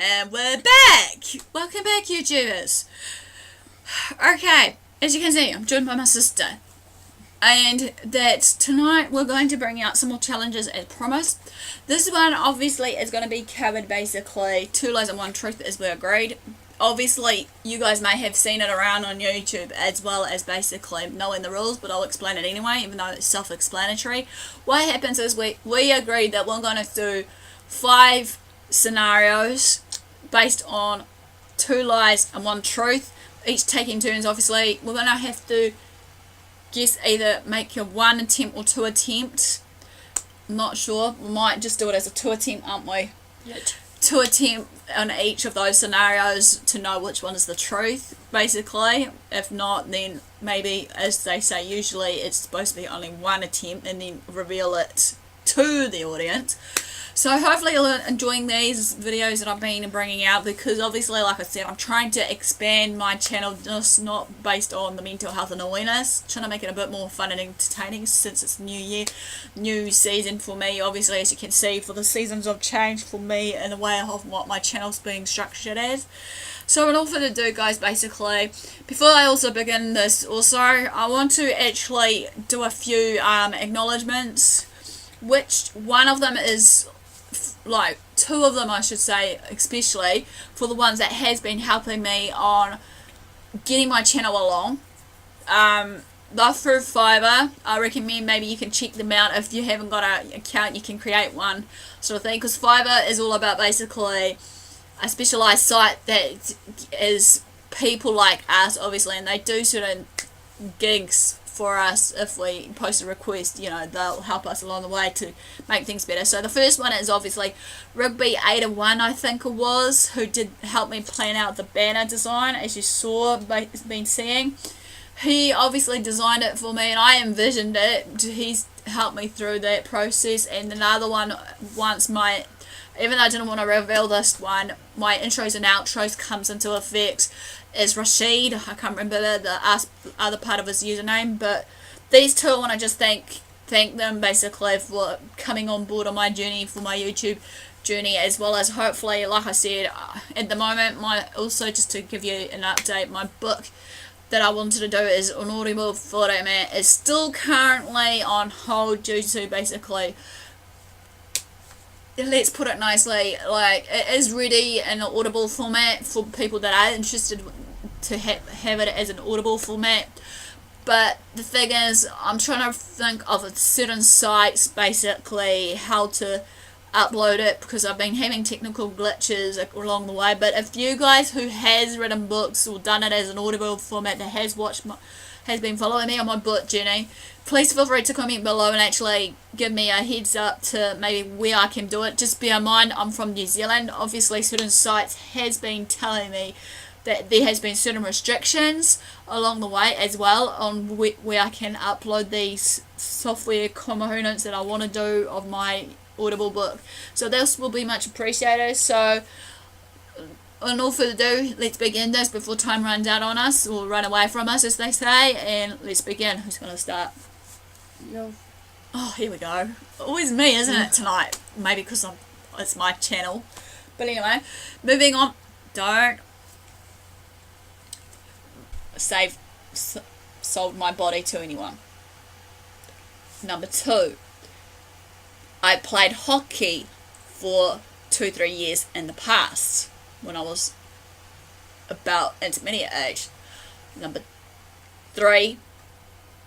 And we're back! Welcome back, YouTubers. Okay, as you can see, I'm joined by my sister. And that tonight we're going to bring out some more challenges as promised. This one obviously is going to be covered basically 2 lies and 1 truth as we agreed. Obviously, you guys may have seen it around on YouTube as well as basically knowing the rules, but I'll explain it anyway, even though it's self-explanatory. What happens is we agreed that we're going to do 5 scenarios based on 2 lies and 1 truth, each taking turns. Obviously, we're going to have to guess, either make your 1 attempt or 2 attempt. I'm not sure. We might just do it as a 2 attempt, aren't we? Yep. 2 attempt on each of those scenarios to know which one is the truth, basically. If not, then maybe, as they say, usually it's supposed to be only 1 attempt and then reveal it to the audience. So hopefully you're enjoying these videos that I've been bringing out, because obviously, like I said, I'm trying to expand my channel, just not based on the mental health and awareness, trying to make it a bit more fun and entertaining since it's new year, new season for me. Obviously, as you can see, for the seasons of change for me in the way of what my channel's being structured as. So in all further ado, guys, basically, before I also begin this, I want to actually do a few acknowledgements, which one of them is, like 2 of them I should say, especially for the ones that has been helping me on getting my channel along. They're through Fiverr. I recommend maybe you can check them out. If you haven't got an account, you can create one, sort of thing, because Fiverr is all about basically a specialised site that is people like us, obviously, and they do certain gigs for us. If we post a request, you know, they'll help us along the way to make things better. So the first one is obviously Rugby 81, I think it was, who did help me plan out the banner design, as you saw, been seeing. He obviously designed it for me and I envisioned it. He's helped me through that process. And another one, once my, even though I didn't want to reveal this one, my intros and outros comes into effect, is Rashed. I can't remember the other part of his username, but these 2 I want to just thank them basically for coming on board on my journey, for my YouTube journey, as well as hopefully, like I said, at the moment, also just to give you an update, my book that I wanted to do is an Audible format is still currently on hold due to basically, let's put it nicely, like, it is ready in an Audible format for people that are interested to have it as an Audible format. But the thing is, I'm trying to think of certain sites, basically, how to upload it, because I've been having technical glitches along the way. But if you guys who has written books or done it as an Audible format, that has been following me on my book journey, please feel free to comment below and actually give me a heads up to maybe where I can do it. Just bear in mind, I'm from New Zealand. Obviously, certain sites has been telling me that there has been certain restrictions along the way as well on where I can upload these software components that I want to do of my Audible book. So this will be much appreciated. So in all further ado, let's begin this before time runs out on us, or run away from us, as they say, and let's begin. Who's going to start? No. Oh, here we go. Always me, isn't it, tonight? Maybe because it's my channel. But anyway, moving on. Don't sold my body to anyone. Number 2, I played hockey for 2-3 years in the past, when I was about intermediate age. Number 3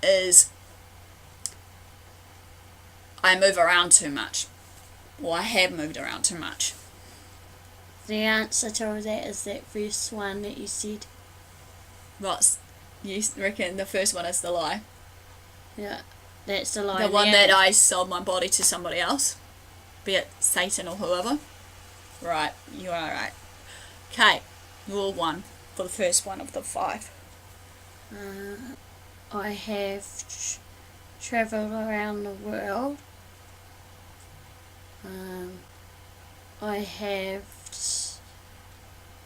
is I move around too much, or I have moved around too much. The answer to that is that first one that you said. What? You reckon the first one is the lie? Yeah, that's the lie. The one that I sold my body to somebody else, be it Satan or whoever. Right, you are right. Okay, rule 1 for the first one of the 5. I have travelled around the world. I have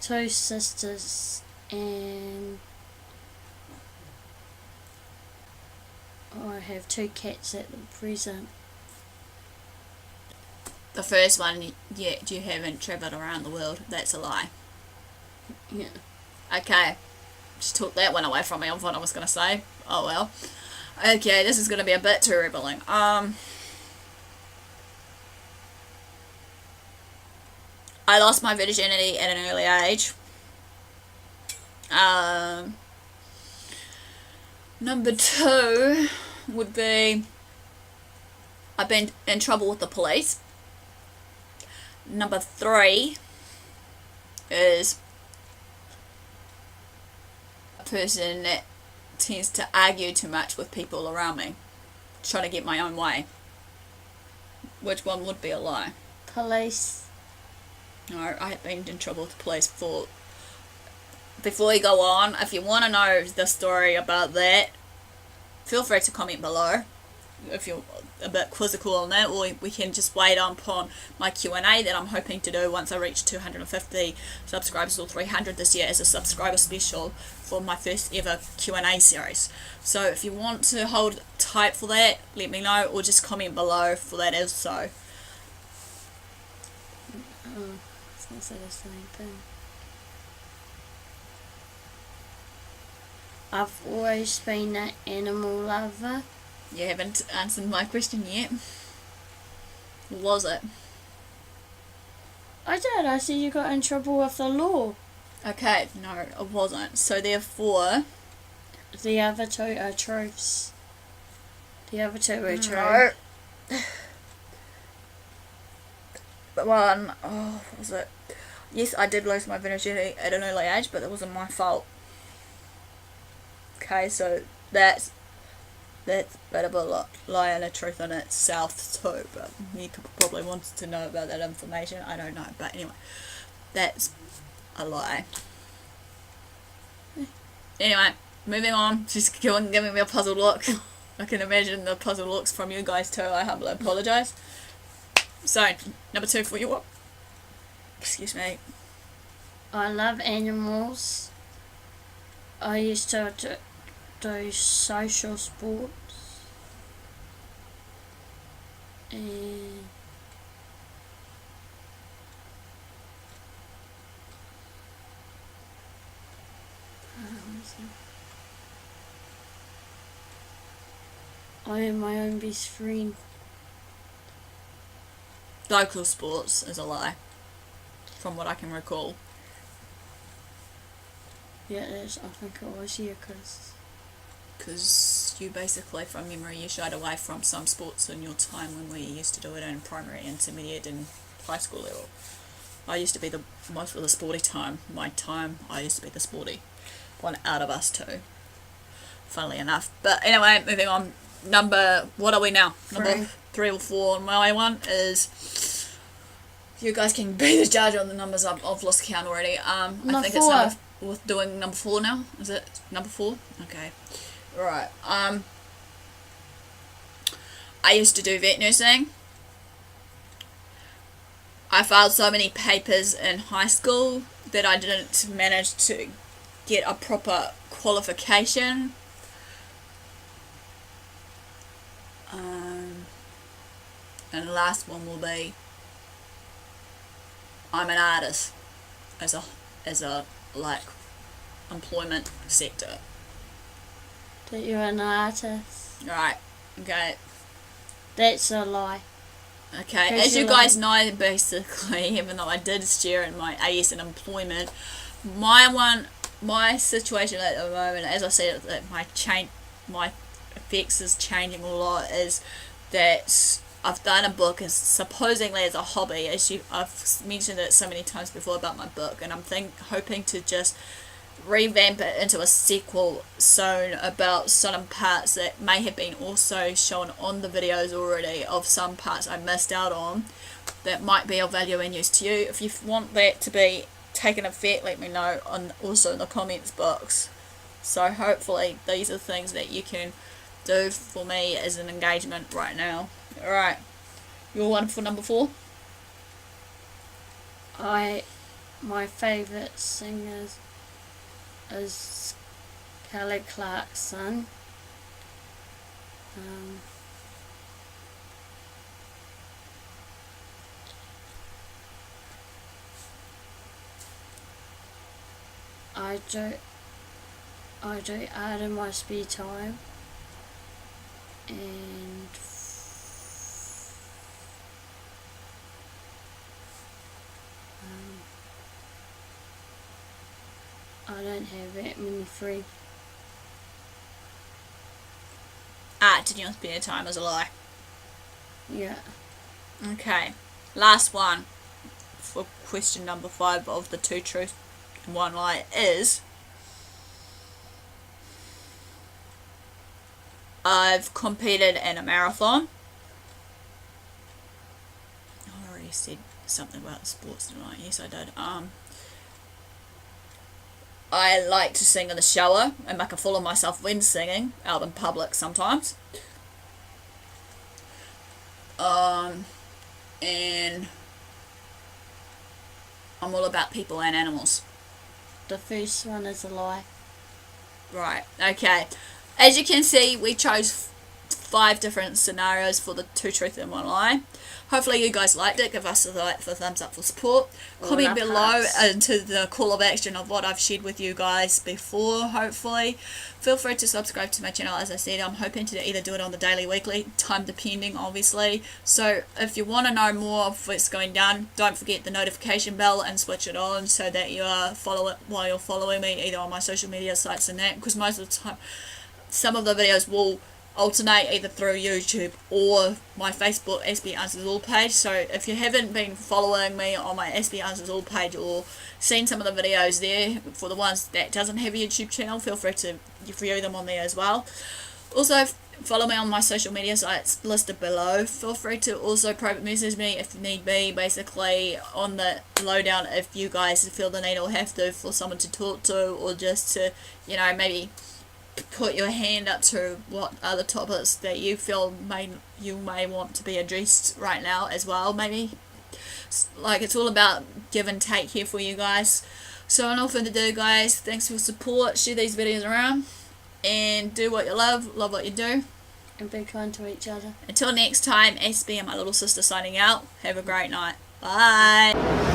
2 sisters, and I have 2 cats at the present. the first one, yet you haven't travelled around the world. That's a lie. Yeah. Okay. Just took that one away from me of what I was going to say. Oh well. Okay, this is going to be a bit too revealing. I lost my virginity at an early age. Number 2 would be I've been in trouble with the police. Number 3 is a person that tends to argue too much with people around me, trying to get my own way. Which one would be a lie? Police. No, I have been in trouble with the police before. Before we go on, if you want to know the story about that, feel free to comment below if you're a bit quizzical on that, or we can just wait upon my Q&A that I'm hoping to do once I reach 250 subscribers or 300 this year as a subscriber special for my first ever Q&A series. So if you want to hold tight for that, let me know, or just comment below for that as so. It's not so the same thing. I've always been an animal lover. You haven't answered my question yet. What was it? I did. I said you got in trouble with the law. Okay, no, it wasn't. So therefore, The other 2 are truths. The other 2 are true. no. But one, oh, what was it? Yes, I did lose my virginity at an early age, but it wasn't my fault. Okay, so that's a bit of a lie and a truth in itself too, but you probably wanted to know about that information. I don't know, but anyway, that's a lie. Anyway, moving on. Just giving me a puzzled look. I can imagine the puzzled looks from you guys too. I humbly apologise. So, number 2 for you. Excuse me. I love animals. I used to do social sports. And I am my own best friend. Local sports is a lie, from what I can recall. Yeah, it is. I think it was, yeah, Because you basically, from memory, you shied away from some sports in your time when we used to do it in primary, intermediate and high school level. I used to be the most of the sporty time. I used to be the sporty one out of us two, funnily enough. But anyway, moving on. What are we now? Number 3 or 4 on my one is, you guys can be the judge on the numbers. I've lost count already. I think it's worth doing number 4 now. Is it number 4? Okay. Right. I used to do vet nursing. I filed so many papers in high school that I didn't manage to get a proper qualification. And the last one will be, I'm an artist as a like employment sector. That you're an artist. Right. Okay. That's a lie. Okay. As you guys know, basically, even though I did share in my AS and employment, my situation at the moment, as I said, that my effects is changing a lot, is that I've done a book as supposedly as a hobby, I've mentioned it so many times before about my book, and I'm hoping to just revamp it into a sequel soon about some parts that may have been also shown on the videos already, of some parts I missed out on that might be of value and use to you. If you want that to be taken effect, let me know also in the comments box. So hopefully these are things that you can do for me as an engagement right now. Alright, your one for number 4? My favourite singer is Kelly Clarkson. I do art in my spare time, and I don't have that many friends. Art in your spare time is a lie. Yeah. Okay, last one for question number 5 of the 2 truths and 1 lie is, I've competed in a marathon. I already said something about sports tonight. Yes, I did. I like to sing in the shower and make a fool of myself when singing out in public sometimes. And I'm all about people and animals. The first one is a lie. Right, okay. As you can see, we chose 5 different scenarios for the 2 truth and 1 lie. Hopefully you guys liked it. Give us a like for thumbs up for support. Comment below into the call of action of what I've shared with you guys before, hopefully. Feel free to subscribe to my channel. As I said, I'm hoping to either do it on the daily, weekly, time depending, obviously. So if you want to know more of what's going down, don't forget the notification bell and switch it on so that you follow it while you're following me, either on my social media sites and that, because most of the time some of the videos will alternate either through YouTube or my Facebook AspieAnswersAll page. So if you haven't been following me on my AspieAnswersAll page or seen some of the videos there, for the ones that doesn't have a YouTube channel, feel free to view them on there as well. Also follow me on my social media sites listed below. Feel free to also private message me if need be, basically on the lowdown, if you guys feel the need or have to, for someone to talk to, or just to, you know, maybe put your hand up to what other topics that you feel you may want to be addressed right now as well. Maybe, like, it's all about give and take here for you guys. So enough to do, guys. Thanks for your support. Share these videos around and do what you love what you do, and be kind to each other. Until next time, Aspie and my little sister signing out. Have a great night. Bye.